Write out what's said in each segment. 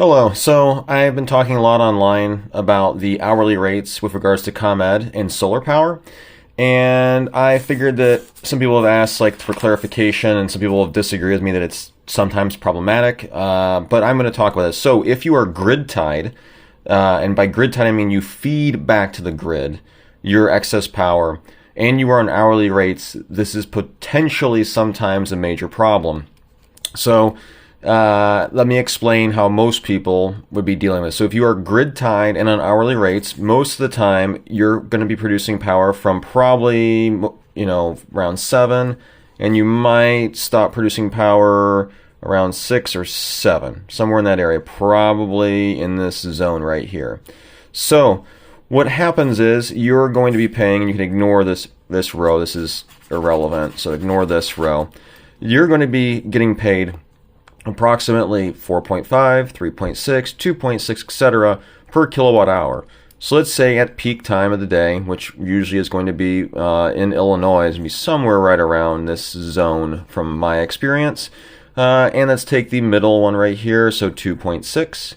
Hello. So I've been talking a lot online about the hourly rates with regards to ComEd and solar power. And I figured that some people have asked like for clarification and some people have disagreed with me that it's sometimes problematic. But I'm going to talk about this. So if you are grid tied, and by grid tied I mean you feed back to the grid your excess power and you are on hourly rates, this is potentially sometimes a major problem. So let me explain how most people would be dealing with it. So if you are grid tied and on hourly rates, most of the time you're going to be producing power from probably, around 7, and you might stop producing power around 6 or 7, somewhere in that area, probably in this zone right here. So what happens is you're going to be paying, and you can ignore this row, this is irrelevant, so ignore this row. You're going to be getting paid approximately 4.5, 3.6, 2.6, etc. per kilowatt hour. So let's say at peak time of the day, which usually is going to be in Illinois, is going to be somewhere right around this zone from my experience. And let's take the middle one right here, so 2.6.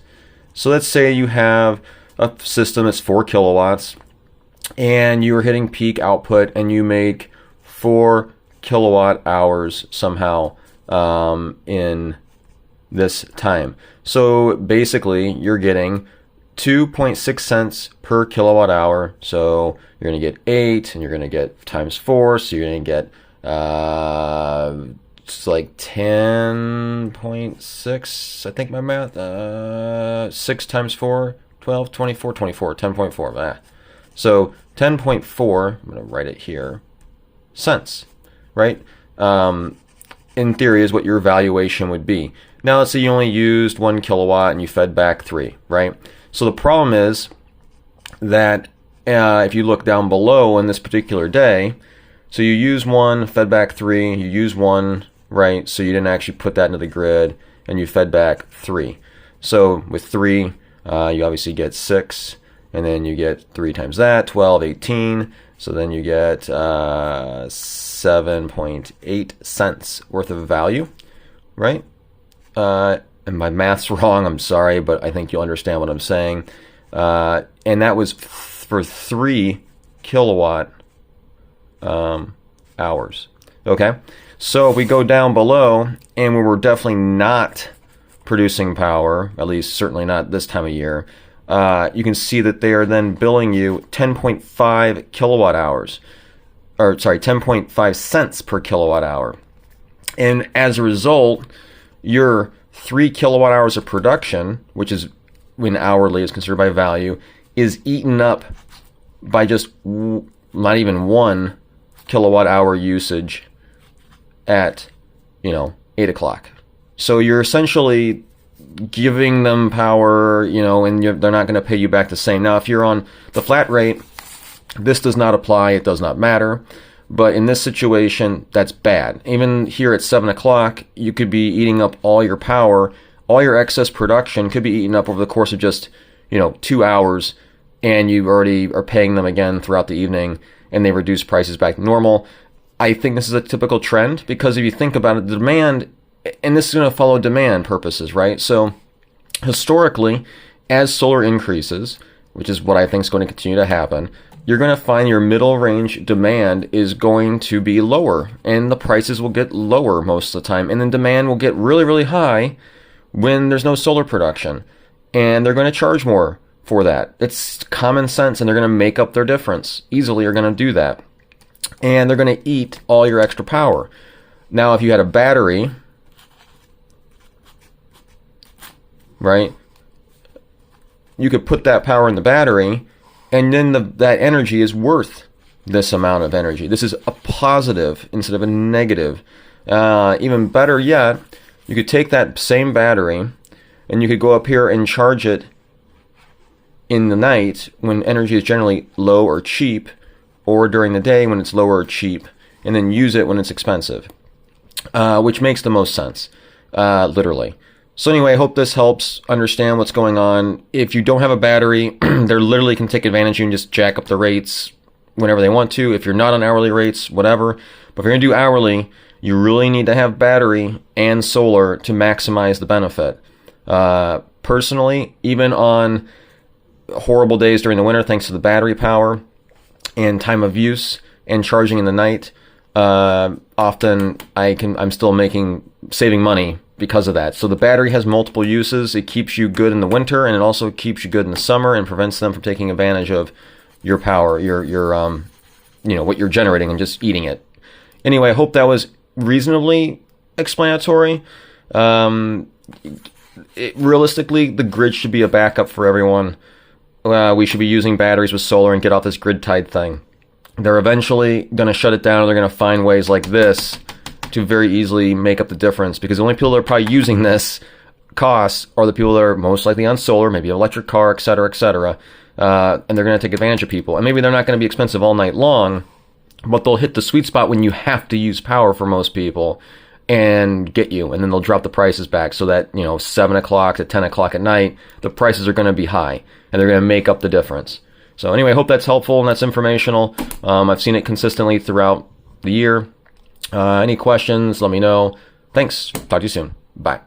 So let's say you have a system that's 4 kilowatts and you're hitting peak output and you make 4 kilowatt hours somehow in this time. So basically you're getting 2.6 cents per kilowatt hour. So you're going to get 8 and you're going to get times 4. So you're going to get it's like 10.6, I think my math, 6 times 4, 12, 24, 10.4. So 10.4, I'm going to write it here, cents, right? In theory is what your valuation would be. Now let's say you only used 1 kilowatt and you fed back 3, right? So the problem is that if you look down below in this particular day, so you use 1, fed back 3, you use 1, right? So you didn't actually put that into the grid and you fed back 3. So with 3, you obviously get 6, and then you get 3 times that, 12, 18. So then you get 7.8 cents worth of value, right? And my math's wrong, I'm sorry, but I think you'll understand what I'm saying. And that was for 3 kilowatt hours. Okay, so if we go down below, and we were definitely not producing power, at least certainly not this time of year, you can see that they are then billing you 10.5 kilowatt hours, or sorry, 10.5 cents per kilowatt hour. And as a result, your 3 kilowatt hours of production, which is when hourly is considered by value, is eaten up by just not even 1 kilowatt hour usage at 8 o'clock. So you're essentially giving them power, and they're not going to pay you back the same. Now if you're on the flat rate, this does not apply, it does not matter. But in this situation, that's bad. Even here at 7 o'clock, you could be eating up all your power. All your excess production could be eaten up over the course of just, 2 hours, and you already are paying them again throughout the evening, and they reduce prices back to normal. I think this is a typical trend, because if you think about it, the demand, and this is going to follow demand purposes, right? So historically, as solar increases, which is what I think is going to continue to happen, you're going to find your middle range demand is going to be lower, and the prices will get lower most of the time, and then demand will get really, really high when there's no solar production, and they're going to charge more for that. It's common sense, and they're going to make up their difference. Easily are going to do that, and they're going to eat all your extra power. Now if you had a battery, right, you could put that power in the battery, and then that energy is worth this amount of energy. This is a positive instead of a negative. Even better yet, you could take that same battery and you could go up here and charge it in the night when energy is generally low or cheap, or during the day when it's low or cheap, and then use it when it's expensive, which makes the most sense, literally. So anyway, I hope this helps understand what's going on. If you don't have a battery, they literally can take advantage of you and just jack up the rates whenever they want to. If you're not on hourly rates, whatever. But if you're going to do hourly, you really need to have battery and solar to maximize the benefit. personally, even on horrible days during the winter, thanks to the battery power and time of use and charging in the night, often I'm still saving money because of that. So the battery has multiple uses. It keeps you good in the winter, and it also keeps you good in the summer and prevents them from taking advantage of your power, your what you're generating and just eating it. Anyway, I hope that was reasonably explanatory. Realistically, the grid should be a backup for everyone. We should be using batteries with solar and get off this grid tied thing. They're eventually going to shut it down, and they're going to find ways like this to very easily make up the difference, because the only people that are probably using this costs are the people that are most likely on solar, maybe an electric car, etc., etc., and they're going to take advantage of people. And maybe they're not going to be expensive all night long, but they'll hit the sweet spot when you have to use power for most people and get you, and then they'll drop the prices back so that 7 o'clock to 10 o'clock at night, the prices are going to be high, and they're going to make up the difference. So anyway, I hope that's helpful and that's informational. I've seen it consistently throughout the year. Any questions, let me know. Thanks. Talk to you soon. Bye.